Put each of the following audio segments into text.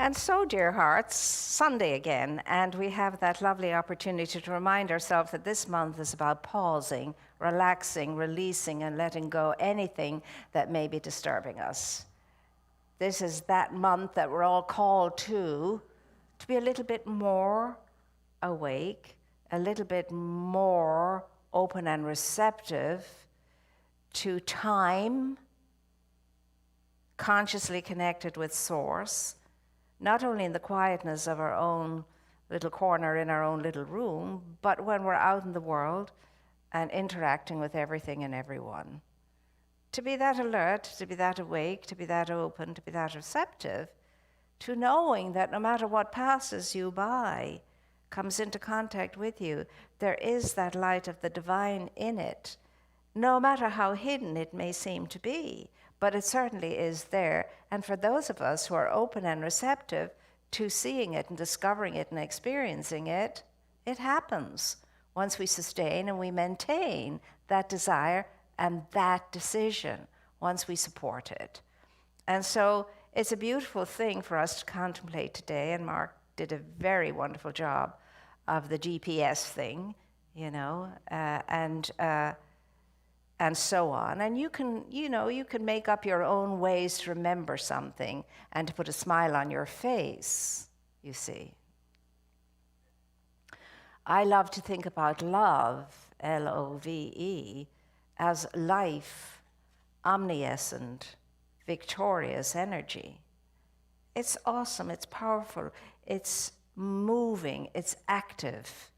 And so, dear hearts, Sunday again, and we have that lovely opportunity to remind ourselves that this month is about pausing, relaxing, releasing, and letting go anything that may be disturbing us. This is that month that we're all called to be a little bit more awake, a little bit more open and receptive to time, consciously connected with Source, not only in the quietness of our own little corner in our own little room, but when we're out in the world and interacting with everything and everyone. To be that alert, to be that awake, to be that open, to be that receptive, to knowing that no matter what passes you by, comes into contact with you, there is that light of the divine in it, no matter how hidden it may seem to be. But it certainly is there. And for those of us who are open and receptive to seeing it and discovering it and experiencing it, it happens once we sustain and we maintain that desire and that decision, once we support it. And so it's a beautiful thing for us to contemplate today, and Mark did a very wonderful job of the GPS thing, and so on. And you can make up your own ways to remember something and to put a smile on your face, you see. I love to think about love, L-O-V-E, as life, omniscient, victorious energy. It's awesome, it's powerful, it's moving, it's active,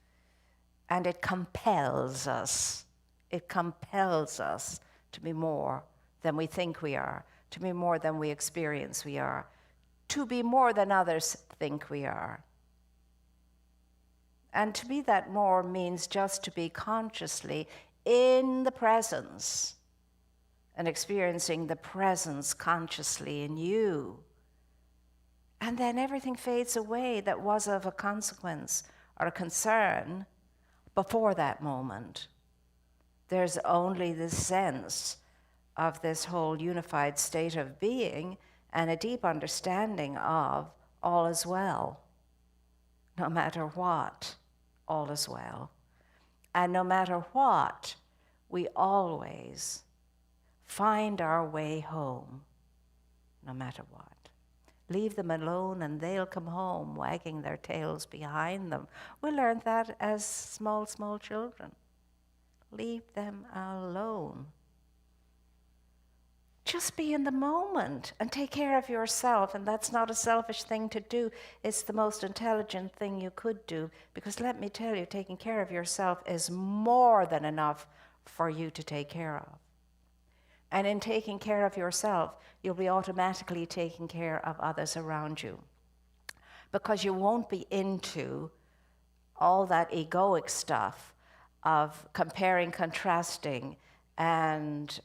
and it compels us. It compels us to be more than we think we are, to be more than we experience we are, to be more than others think we are. And to be that more means just to be consciously in the presence and experiencing the presence consciously in you. And then everything fades away that was of a consequence or a concern before that moment. There's only this sense of this whole unified state of being and a deep understanding of all is well. No matter what, all is well. And no matter what, we always find our way home, no matter what. Leave them alone and they'll come home, wagging their tails behind them. We learned that as small children. Leave them alone. Just be in the moment and take care of yourself. And that's not a selfish thing to do. It's the most intelligent thing you could do. Because let me tell you, taking care of yourself is more than enough for you to take care of. And in taking care of yourself, you'll be automatically taking care of others around you. Because you won't be into all that egoic stuff of comparing, contrasting, and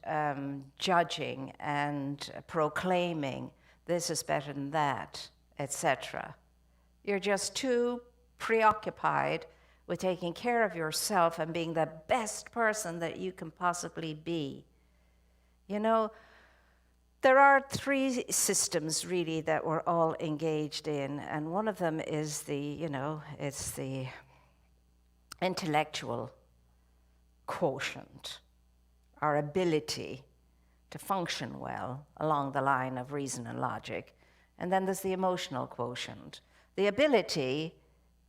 judging and proclaiming this is better than that, etc. You're just too preoccupied with taking care of yourself and being the best person that you can possibly be. There are three systems really that we're all engaged in, and one of them is it's the intellectual quotient, our ability to function well along the line of reason and logic. And then there's the emotional quotient, the ability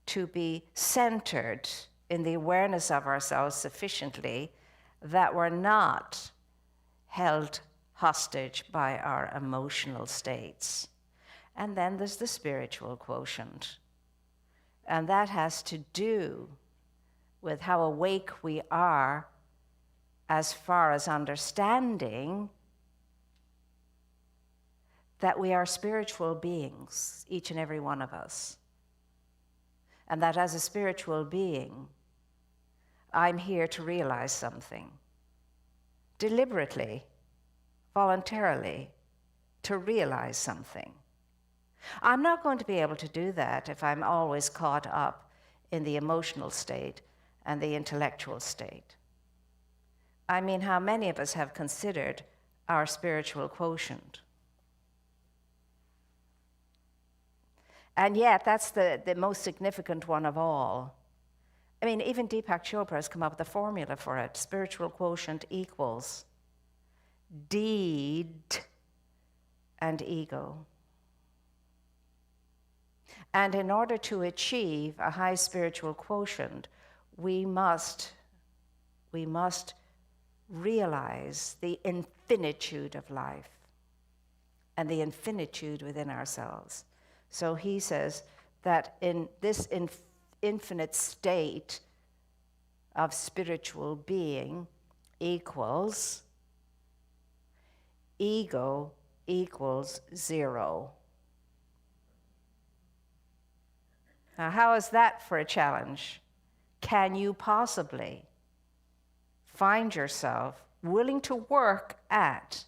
to be centered in the awareness of ourselves sufficiently that we're not held hostage by our emotional states. And then there's the spiritual quotient. And that has to do with how awake we are as far as understanding that we are spiritual beings, each and every one of us. And that as a spiritual being, I'm here to realize something. Deliberately, voluntarily, to realize something. I'm not going to be able to do that if I'm always caught up in the emotional state and the intellectual state. I mean, how many of us have considered our spiritual quotient? And yet, that's the most significant one of all. I mean, even Deepak Chopra has come up with a formula for it. Spiritual quotient equals deed and ego. And in order to achieve a high spiritual quotient, we must realize the infinitude of life and the infinitude within ourselves. So he says that in this infinite state of spiritual being equals ego equals zero. Now, how is that for a challenge? Can you possibly find yourself willing to work at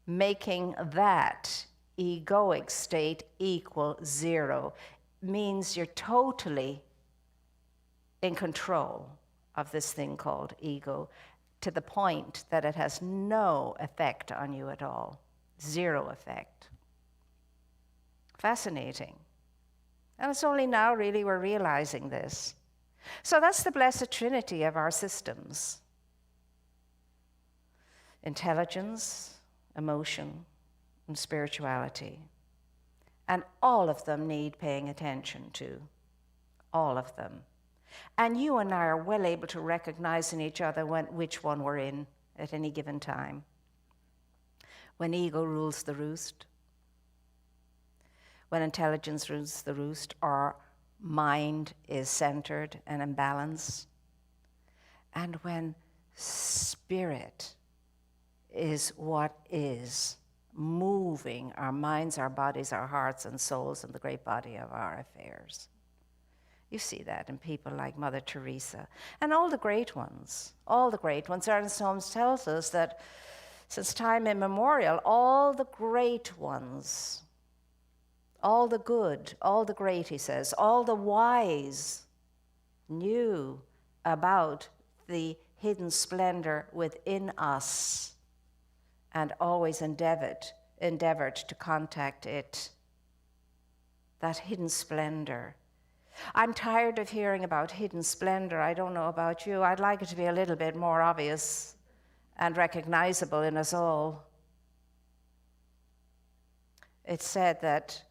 making that egoic state equal zero? Means you're totally in control of this thing called ego, to the point that it has no effect on you at all. Zero effect. Fascinating. And it's only now, really, we're realizing this. So that's the blessed trinity of our systems. Intelligence, emotion, and spirituality. And all of them need paying attention to. All of them. And you and I are well able to recognize in each other which one we're in at any given time. When ego rules the roost, when intelligence rules the roost, or mind is centered and in balance, and when spirit is what is moving our minds, our bodies, our hearts and souls in the great body of our affairs. You see that in people like Mother Teresa and all the great ones. All the great ones. Ernest Holmes tells us that since time immemorial, all the great ones, all the good, all the great, he says, all the wise knew about the hidden splendor within us and always endeavored to contact it, that hidden splendor. I'm tired of hearing about hidden splendor. I don't know about you. I'd like it to be a little bit more obvious and recognizable in us all. It's said that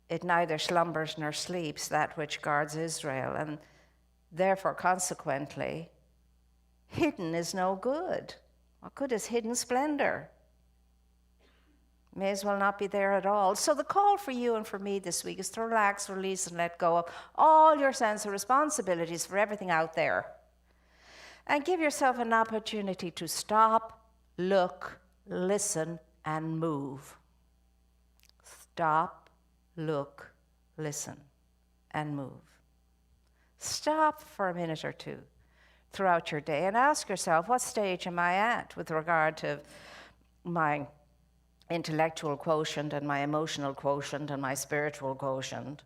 it neither slumbers nor sleeps, that which guards Israel, and therefore, consequently, hidden is no good. What good is hidden splendor? May as well not be there at all. So the call for you and for me this week is to relax, release, and let go of all your sense of responsibilities for everything out there. And give yourself an opportunity to stop, look, listen, and move. Stop, look, listen, and move. Stop for a minute or two throughout your day and ask yourself, what stage am I at with regard to my intellectual quotient and my emotional quotient and my spiritual quotient?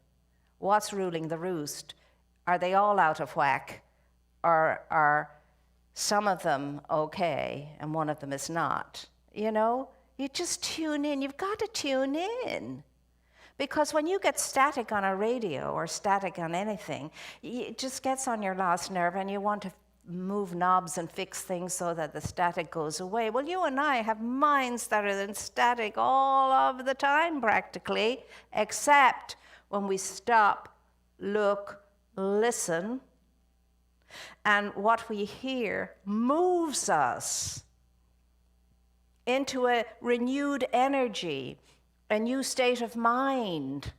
What's ruling the roost? Are they all out of whack? Or are some of them okay and one of them is not? You know, you just tune in. You've got to tune in. Because when you get static on a radio or static on anything, it just gets on your last nerve and you want to move knobs and fix things so that the static goes away. Well, you and I have minds that are in static all of the time practically, except when we stop, look, listen, and what we hear moves us into a renewed energy, a new state of mind,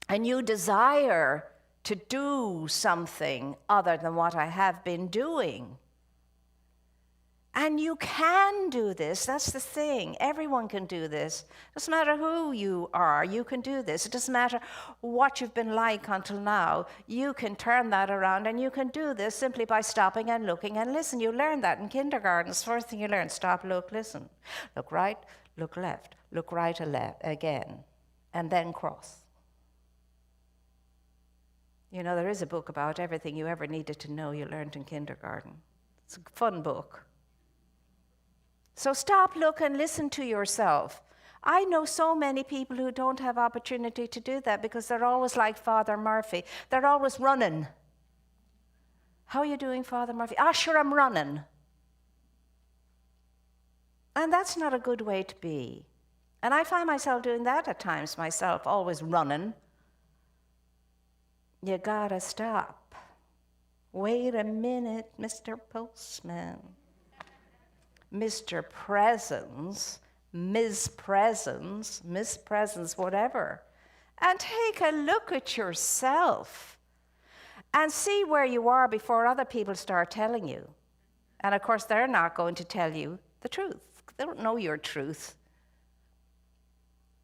a new desire to do something other than what I have been doing. And you can do this. That's the thing. Everyone can do this. It doesn't matter who you are. You can do this. It doesn't matter what you've been like until now. You can turn that around, and you can do this simply by stopping and looking and listen. You learn that in kindergarten. It's the first thing you learn. Stop, look, listen. Look right, look left. Look right again. And then cross. You know, there is a book about everything you ever needed to know you learned in kindergarten. It's a fun book. So stop, look, and listen to yourself. I know so many people who don't have opportunity to do that because they're always like Father Murphy. They're always running. How are you doing, Father Murphy? Ah, sure, I'm running. And that's not a good way to be. And I find myself doing that at times myself, always running. You gotta stop. Wait a minute, Mr. Postman. Mr. Presence, Ms. Presence, Miss Presence, whatever. And take a look at yourself and see where you are before other people start telling you. And of course, they're not going to tell you the truth. They don't know your truth.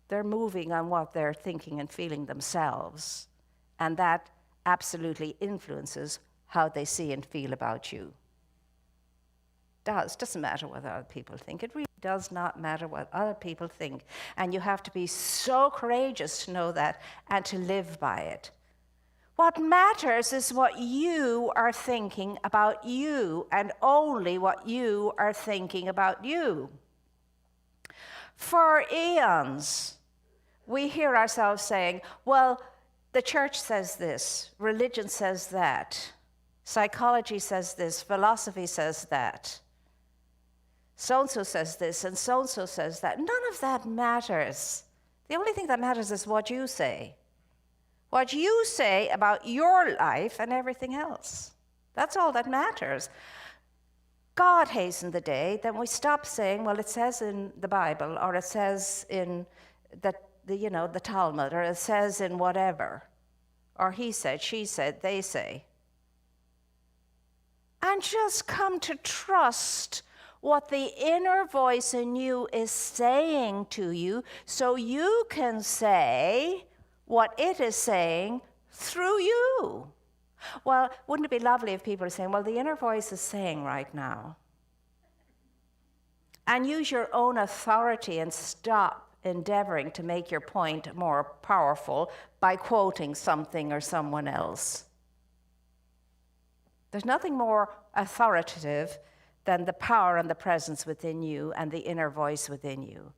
They're moving on what they're thinking and feeling themselves. And that absolutely influences how they see and feel about you. Doesn't matter what other people think. It really does not matter what other people think. And you have to be so courageous to know that and to live by it. What matters is what you are thinking about you, and only what you are thinking about you. For eons, we hear ourselves saying, well, the church says this, religion says that, psychology says this, philosophy says that, so-and-so says this, and so-and-so says that. None of that matters. The only thing that matters is what you say. What you say about your life and everything else. That's all that matters. God hasten the day that we stop saying, well, it says in the Bible, or it says in the Talmud, or it says in whatever, or he said, she said, they say. And just come to trust what the inner voice in you is saying to you, so you can say what it is saying through you. Well, wouldn't it be lovely if people are saying, well, the inner voice is saying right now. And use your own authority and stop endeavoring to make your point more powerful by quoting something or someone else. There's nothing more authoritative than the power and the presence within you and the inner voice within you.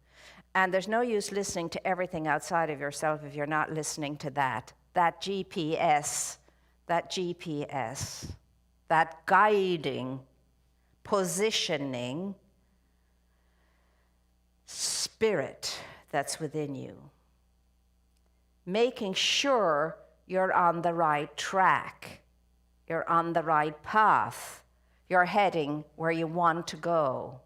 And there's no use listening to everything outside of yourself if you're not listening to that GPS, that guiding, positioning spirit that's within you. Making sure you're on the right track, you're on the right path, you're heading where you want to go.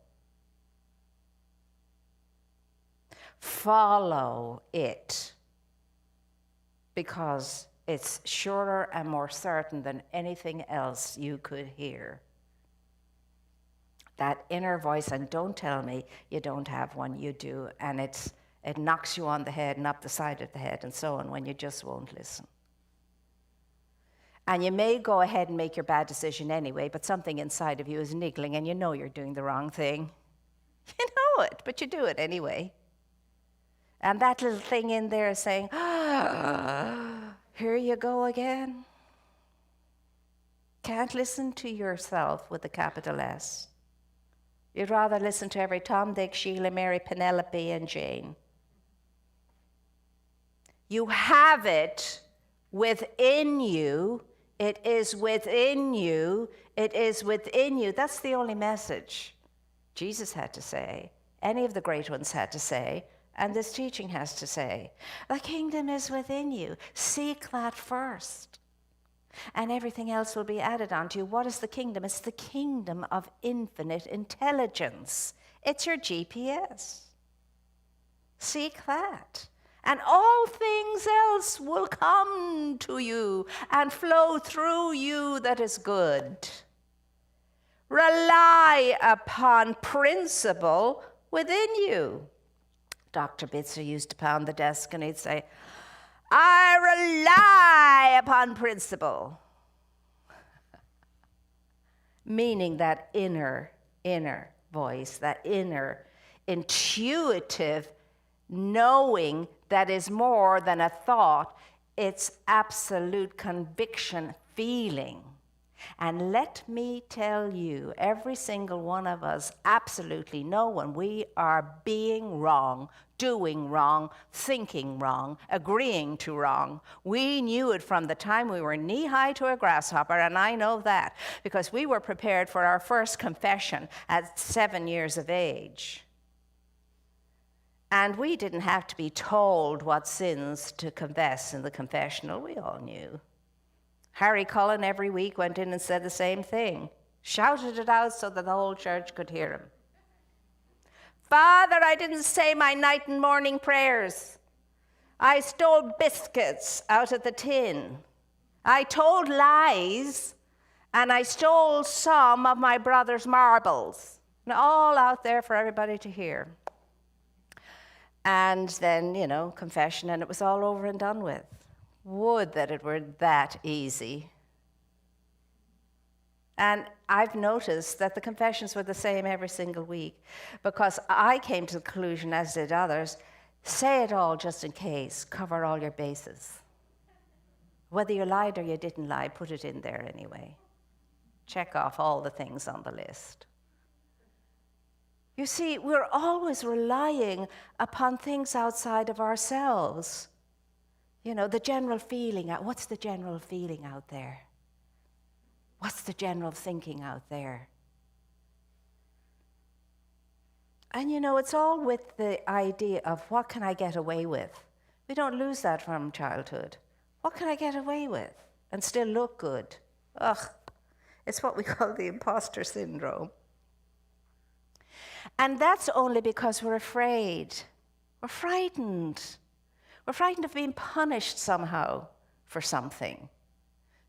Follow it, because it's surer and more certain than anything else you could hear. That inner voice, and don't tell me you don't have one, you do, and it knocks you on the head and up the side of the head and so on when you just won't listen. And you may go ahead and make your bad decision anyway, but something inside of you is niggling and you know you're doing the wrong thing. You know it, but you do it anyway. And that little thing in there is saying, here you go again. Can't listen to yourself with a capital S. You'd rather listen to every Tom, Dick, Sheila, Mary, Penelope, and Jane. You have it within you. It is within you. It is within you. That's the only message Jesus had to say. Any of the great ones had to say. And this teaching has to say, the kingdom is within you. Seek that first. And everything else will be added onto you. What is the kingdom? It's the kingdom of infinite intelligence. It's your GPS. Seek that. And all things else will come to you and flow through you that is good. Rely upon principle within you. Dr. Bitzer used to pound the desk and he'd say, I rely upon principle. Meaning that inner voice, that inner intuitive knowing that is more than a thought. It's absolute conviction feeling. And let me tell you, every single one of us absolutely know when we are being wrong, doing wrong, thinking wrong, agreeing to wrong. We knew it from the time we were knee-high to a grasshopper, and I know that because we were prepared for our first confession at 7 years of age. And we didn't have to be told what sins to confess in the confessional. We all knew. Harry Cullen every week went in and said the same thing, shouted it out so that the whole church could hear him. Father, I didn't say my night and morning prayers. I stole biscuits out of the tin. I told lies, and I stole some of my brother's marbles. And all out there for everybody to hear. And then, confession, and it was all over and done with. Would that it were that easy. And I've noticed that the confessions were the same every single week because I came to the conclusion, as did others, say it all just in case, cover all your bases. Whether you lied or you didn't lie, put it in there anyway. Check off all the things on the list. You see, we're always relying upon things outside of ourselves. The general feeling, what's the general feeling out there? What's the general thinking out there? And it's all with the idea of what can I get away with? We don't lose that from childhood. What can I get away with and still look good? It's what we call the imposter syndrome. And that's only because we're afraid. We're frightened. We're frightened of being punished somehow for something,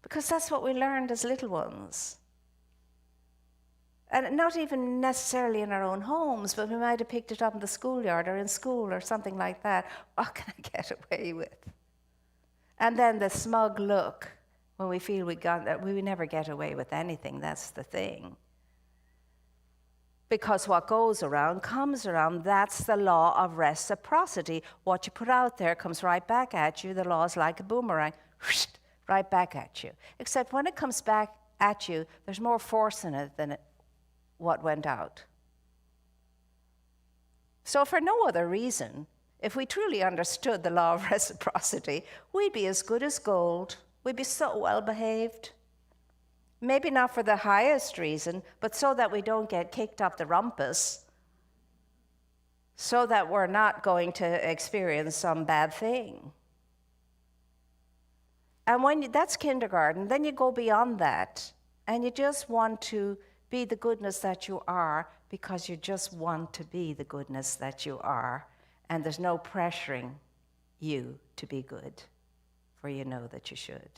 because that's what we learned as little ones. And not even necessarily in our own homes, but we might have picked it up in the schoolyard or in school or something like that. What can I get away with? And then the smug look when we feel we never get away with anything. That's the thing. Because what goes around comes around. That's the law of reciprocity. What you put out there comes right back at you. The law is like a boomerang, right back at you. Except when it comes back at you, there's more force in it than what went out. So for no other reason, if we truly understood the law of reciprocity, we'd be as good as gold. We'd be so well behaved. Maybe not for the highest reason, but so that we don't get kicked up the rumpus, so that we're not going to experience some bad thing. And that's kindergarten, then you go beyond that, and you just want to be the goodness that you are because you just want to be the goodness that you are, and there's no pressuring you to be good, for you know that you should.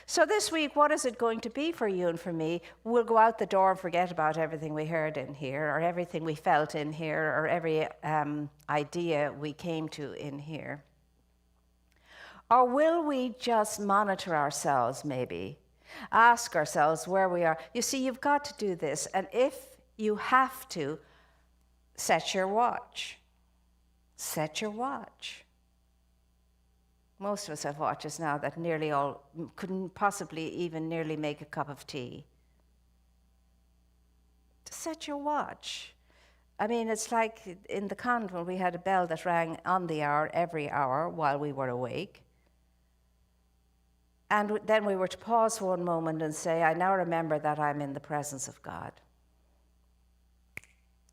So this week, what is it going to be for you and for me? We'll go out the door and forget about everything we heard in here, or everything we felt in here, or every idea we came to in here. Or will we just monitor ourselves, maybe? Ask ourselves where we are. You see, you've got to do this, and if you have to, set your watch. Set your watch. Most of us have watches now that nearly all couldn't possibly even nearly make a cup of tea. To set your watch. I mean, it's like in the convent, we had a bell that rang on the hour, every hour, while we were awake. And then we were to pause for one moment and say, I now remember that I'm in the presence of God.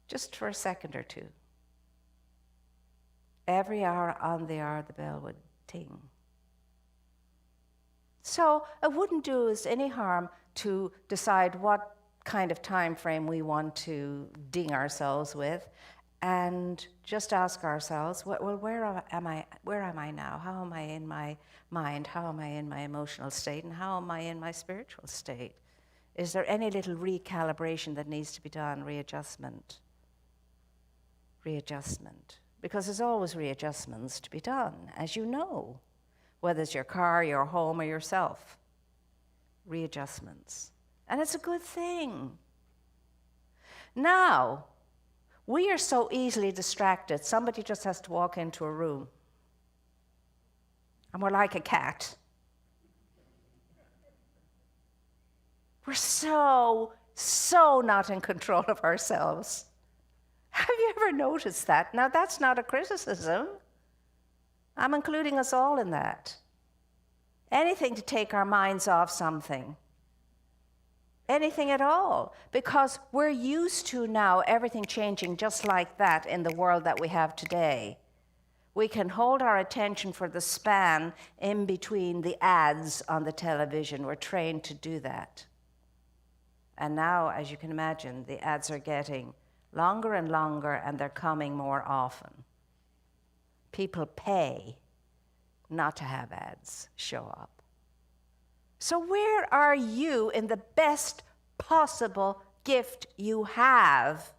Just for a second or two. Every hour on the hour, the bell would ting. So it wouldn't do us any harm to decide what kind of time frame we want to ding ourselves with, and just ask ourselves, well, where am I now? How am I in my mind? How am I in my emotional state? And how am I in my spiritual state? Is there any little recalibration that needs to be done, readjustment? Readjustment. Because there's always readjustments to be done, as you know, whether it's your car, your home, or yourself. Readjustments. And it's a good thing. Now, we are so easily distracted. Somebody just has to walk into a room, and we're like a cat. We're so not in control of ourselves. Have you ever noticed that? Now, that's not a criticism. I'm including us all in that. Anything to take our minds off something. Anything at all. Because we're used to now everything changing just like that in the world that we have today. We can hold our attention for the span in between the ads on the television. We're trained to do that. And now, as you can imagine, the ads are getting longer and longer, and they're coming more often. People pay not to have ads show up. So where are you in the best possible gift you have?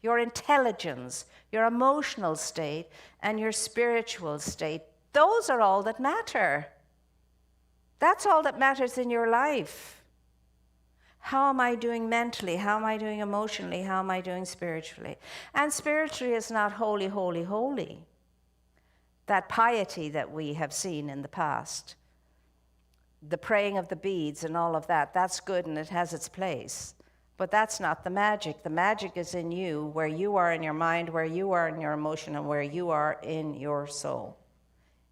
Your intelligence, your emotional state, and your spiritual state. Those are all that matter. That's all that matters in your life. How am I doing mentally? How am I doing emotionally? How am I doing spiritually? And spiritually is not holy, holy, holy. That piety that we have seen in the past, the praying of the beads and all of that, that's good and it has its place. But that's not the magic. The magic is in you, where you are in your mind, where you are in your emotion, and where you are in your soul.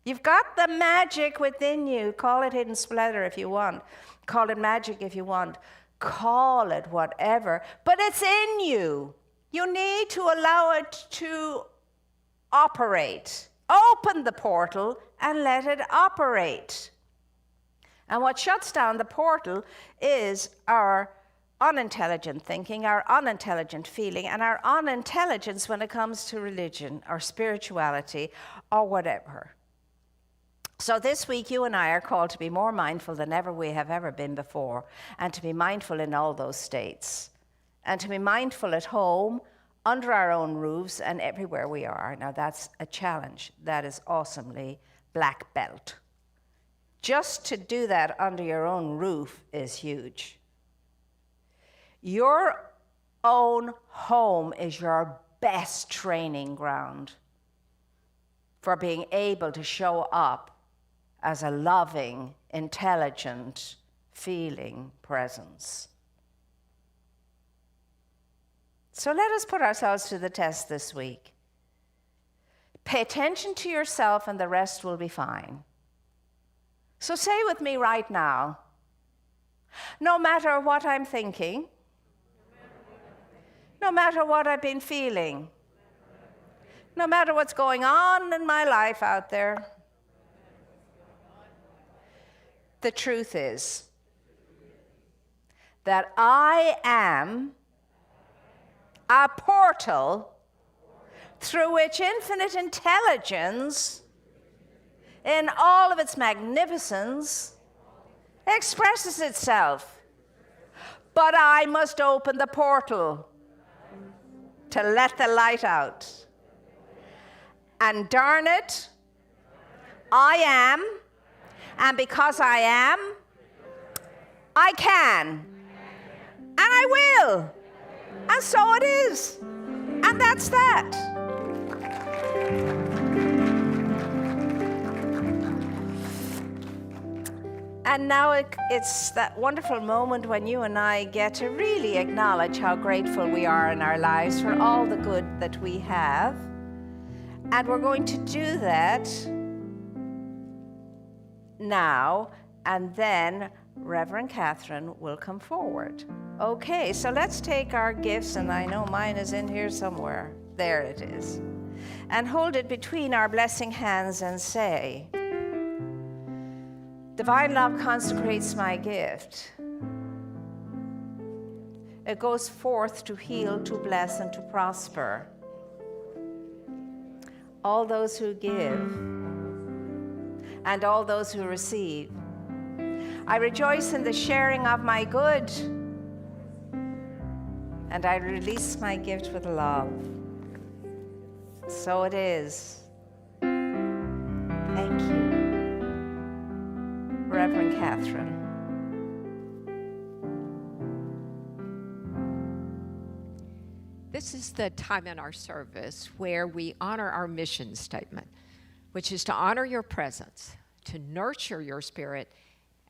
You've got the magic within you. Call it hidden splendor if you want. Call it magic if you want. Call it whatever. But it's in you. You need to allow it to operate. Open the portal and let it operate. And what shuts down the portal is our unintelligent thinking, our unintelligent feeling, and our unintelligence when it comes to religion or spirituality or whatever. So this week, you and I are called to be more mindful than ever we have ever been before, and to be mindful in all those states, and to be mindful at home, under our own roofs, and everywhere we are. Now that's a challenge. That is awesomely black belt. Just to do that under your own roof is huge. Your own home is your best training ground for being able to show up as a loving, intelligent, feeling presence. So let us put ourselves to the test this week. Pay attention to yourself and the rest will be fine. So say with me right now, no matter what I'm thinking, no matter what I've been feeling, no matter what's going on in my life out there, the truth is that I am a portal through which infinite intelligence in all of its magnificence expresses itself. But I must open the portal to let the light out. And darn it, I am, and because I am, I can, and I will, and so it is, and that's that. And now it's that wonderful moment when you and I get to really acknowledge how grateful we are in our lives for all the good that we have. And we're going to do that now, and then Reverend Catherine will come forward. Okay, so let's take our gifts, and I know mine is in here somewhere. There it is. And hold it between our blessing hands and say, Divine love consecrates my gift. It goes forth to heal, to bless, and to prosper. All those who give and all those who receive. I rejoice in the sharing of my good, and I release my gift with love. So it is. Thank you, Reverend Catherine. This is the time in our service where we honor our mission statement, which is to honor your presence, to nurture your spirit,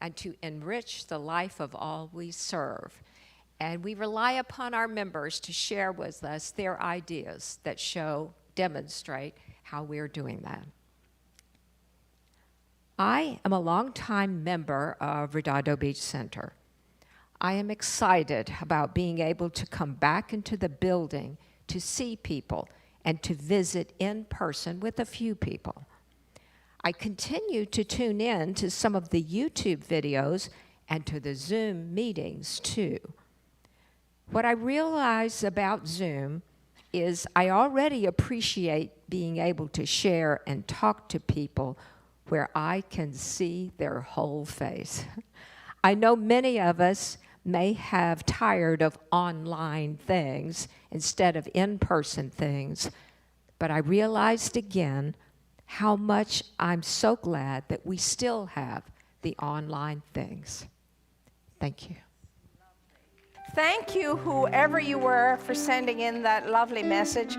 and to enrich the life of all we serve. And we rely upon our members to share with us their ideas that demonstrate how we're doing that. I am a longtime member of Redondo Beach Center. I am excited about being able to come back into the building to see people and to visit in person with a few people. I continue to tune in to some of the YouTube videos and to the Zoom meetings too. What I realize about Zoom is I already appreciate being able to share and talk to people where I can see their whole face. I know many of us may have tired of online things instead of in-person things, but I realized again how much I'm so glad that we still have the online things. Thank you. Thank you, whoever you were, for sending in that lovely message.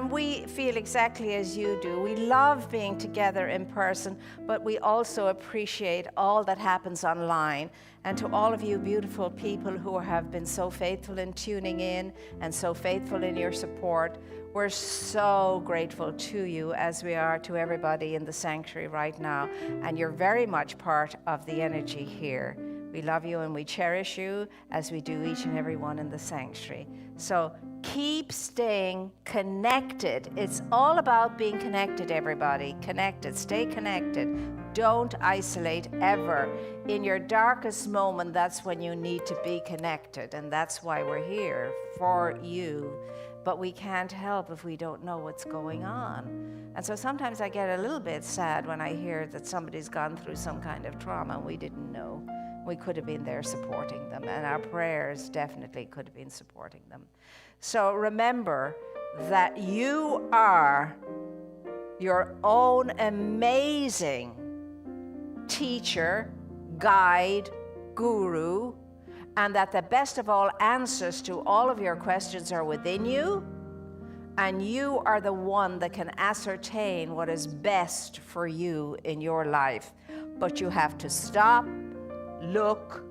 We feel exactly as you do. We love being together in person, but we also appreciate all that happens online. And to all of you beautiful people who have been so faithful in tuning in and so faithful in your support, we're so grateful to you, as we are to everybody in the sanctuary right now. And you're very much part of the energy here. We love you and we cherish you, as we do each and every one in the sanctuary. So keep staying connected. It's all about being connected, everybody. Connected. Stay connected. Don't isolate ever. In your darkest moment, that's when you need to be connected. And that's why we're here, for you. But we can't help if we don't know what's going on. And so sometimes I get a little bit sad when I hear that somebody's gone through some kind of trauma and we didn't know. We could have been there supporting them, and our prayers definitely could have been supporting them. So remember that you are your own amazing teacher, guide, guru, and that the best of all answers to all of your questions are within you, and you are the one that can ascertain what is best for you in your life. But you have to stop, look,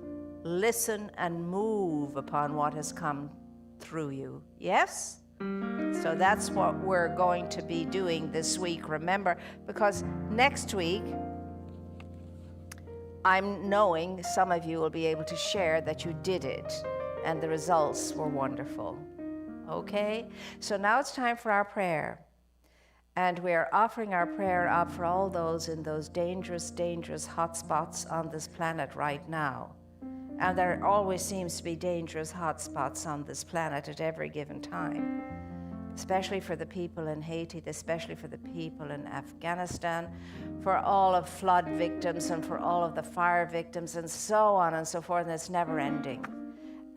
listen, and move upon what has come through you. Yes? So that's what we're going to be doing this week, remember, because next week, I'm knowing some of you will be able to share that you did it, and the results were wonderful. Okay? So now it's time for our prayer. And we are offering our prayer up for all those in those dangerous, dangerous hot spots on this planet right now. And there always seems to be dangerous hot spots on this planet at every given time, especially for the people in Haiti, especially for the people in Afghanistan, for all of flood victims and for all of the fire victims and so on and so forth, and it's never ending.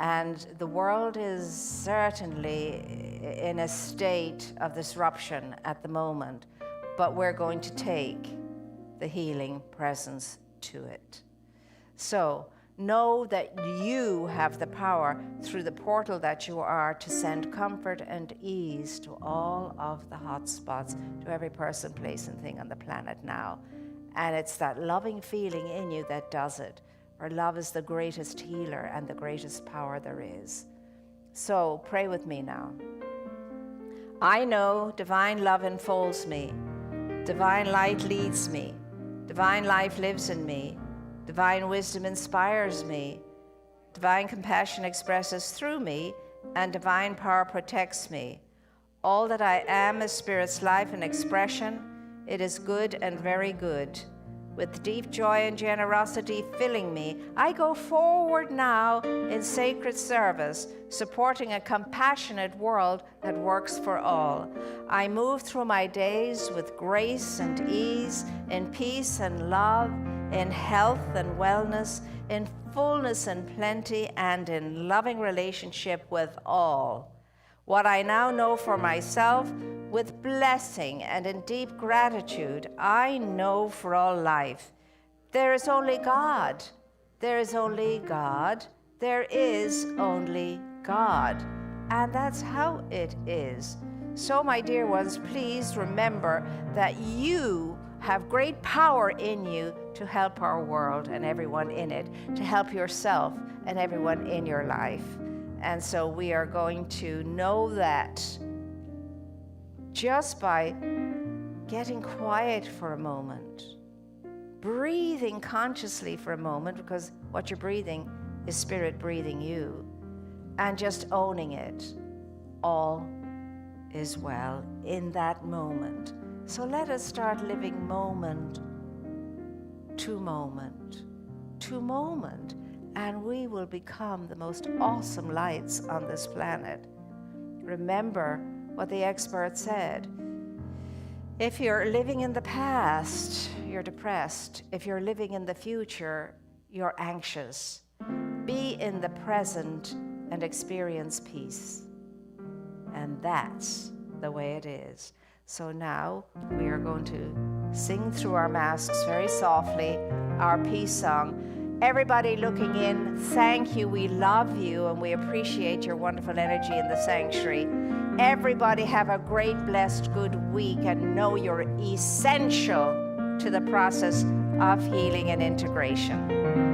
And the world is certainly in a state of disruption at the moment, but we're going to take the healing presence to it. So know that you have the power through the portal that you are to send comfort and ease to all of the hot spots, to every person, place, and thing on the planet now. And it's that loving feeling in you that does it. For love is the greatest healer and the greatest power there is. So pray with me now. I know divine love enfolds me. Divine light leads me. Divine life lives in me. Divine wisdom inspires me. Divine compassion expresses through me, and divine power protects me. All that I am is Spirit's life and expression. It is good and very good. With deep joy and generosity filling me, I go forward now in sacred service, supporting a compassionate world that works for all. I move through my days with grace and ease, in peace and love, in health and wellness, in fullness and plenty, and in loving relationship with all. What I now know for myself, with blessing and in deep gratitude, I know for all life. There is only God. There is only God. There is only God. And that's how it is. So, my dear ones, please remember that you have great power in you to help our world and everyone in it, to help yourself and everyone in your life. And so we are going to know that just by getting quiet for a moment, breathing consciously for a moment, because what you're breathing is spirit breathing you, and just owning it, all is well in that moment. So let us start living moment to moment to moment, and we will become the most awesome lights on this planet. Remember what the expert said. If you're living in the past, you're depressed. If you're living in the future, you're anxious. Be in the present and experience peace. And that's the way it is. So now we are going to sing through our masks very softly, our peace song. Everybody looking in, thank you, we love you, and we appreciate your wonderful energy in the sanctuary. Everybody have a great, blessed, good week, and know you're essential to the process of healing and integration.